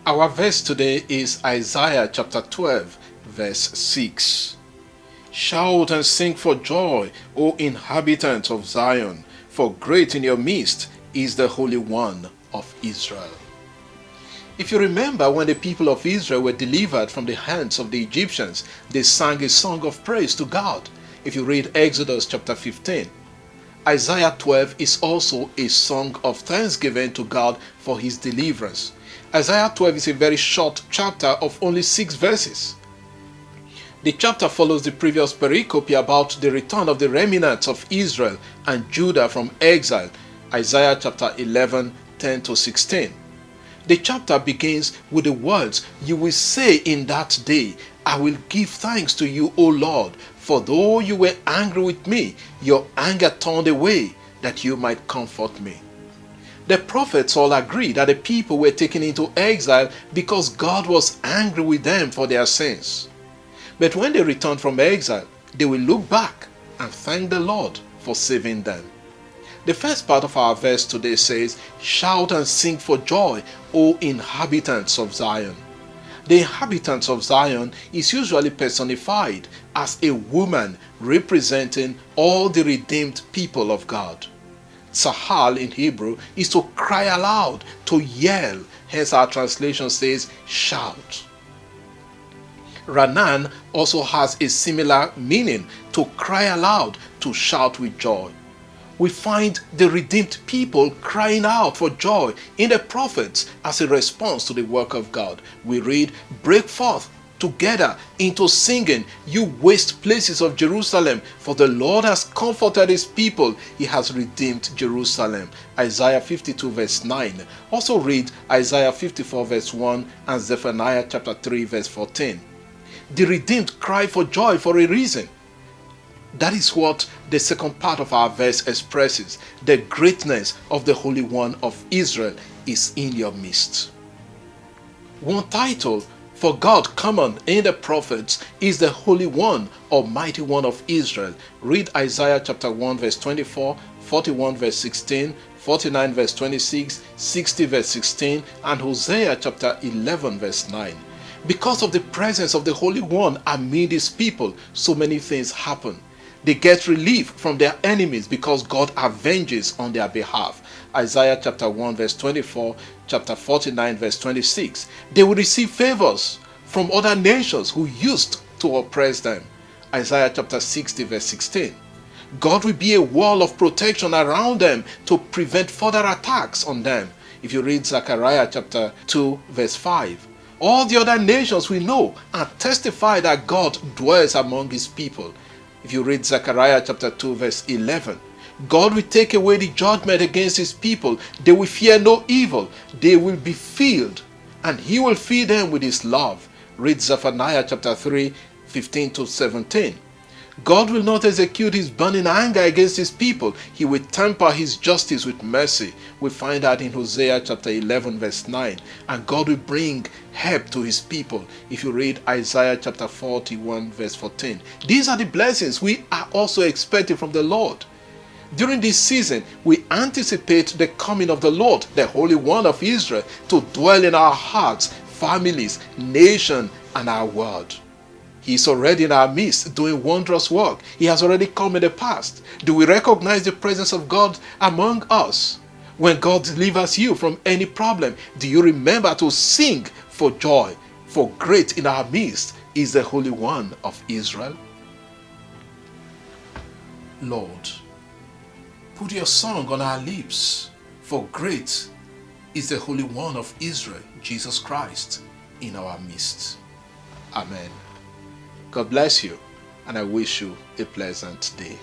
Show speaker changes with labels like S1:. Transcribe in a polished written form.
S1: Our verse today is Isaiah chapter 12, verse 6. Shout and sing for joy, O inhabitant of Zion, for great in your midst is the Holy One of Israel. If you remember, when the people of Israel were delivered from the hands of the Egyptians, they sang a song of praise to God. If you read Exodus chapter 15, Isaiah 12 is also a song of thanksgiving to God for his deliverance. Isaiah 12 is a very short chapter of only 6 verses. The chapter follows the previous pericope about the return of the remnants of Israel and Judah from exile, Isaiah chapter 11, 10 to 16. The chapter begins with the words, "You will say in that day, I will give thanks to you, O Lord, for though you were angry with me, your anger turned away, that you might comfort me." The prophets all agree that the people were taken into exile because God was angry with them for their sins. But when they return from exile, they will look back and thank the Lord for saving them. The first part of our verse today says, "Shout and sing for joy, O inhabitants of Zion." The inhabitants of Zion is usually personified as a woman representing all the redeemed people of God. Tzahal in Hebrew is to cry aloud, to yell, hence our translation says shout. Ranan also has a similar meaning, to cry aloud, to shout with joy. We find the redeemed people crying out for joy in the prophets as a response to the work of God. We read, "Break forth together into singing, you waste places of Jerusalem, for the Lord has comforted his people, he has redeemed Jerusalem." Isaiah 52 verse 9. Also read Isaiah 54 verse 1 and Zephaniah chapter 3 verse 14. The redeemed cry for joy for a reason. That is what the second part of our verse expresses. The greatness of the Holy One of Israel is in your midst. One title for God common in the prophets is the Holy One, Almighty One of Israel. Read Isaiah chapter 1 verse 24, 41 verse 16, 49 verse 26, 60 verse 16, and Hosea chapter 11 verse 9. Because of the presence of the Holy One amid his people, so many things happen. They get relief from their enemies because God avenges on their behalf. Isaiah chapter 1 verse 24, chapter 49 verse 26. They will receive favors from other nations who used to oppress them. Isaiah chapter 60 verse 16. God will be a wall of protection around them to prevent further attacks on them. If you read Zechariah chapter 2 verse 5. All the other nations will know and testify that God dwells among his people. If you read Zechariah chapter 2 verse 11, God will take away the judgment against his people. They will fear no evil. They will be filled, and he will fill them with his love. Read Zephaniah chapter 3, 15 to 17. God will not execute his burning anger against his people. He will temper his justice with mercy. We find that in Hosea chapter 11 verse 9. And God will bring help to his people. If you read Isaiah chapter 41 verse 14. These are the blessings we are also expecting from the Lord. During this season, we anticipate the coming of the Lord, the Holy One of Israel, to dwell in our hearts, families, nation, and our world. He is already in our midst doing wondrous work. He has already come in the past. Do we recognize the presence of God among us? When God delivers you from any problem, do you remember to sing for joy? For great in our midst is the Holy One of Israel. Lord, put your song on our lips, for great is the Holy One of Israel, Jesus Christ, in our midst. Amen. God bless you, and I wish you a pleasant day.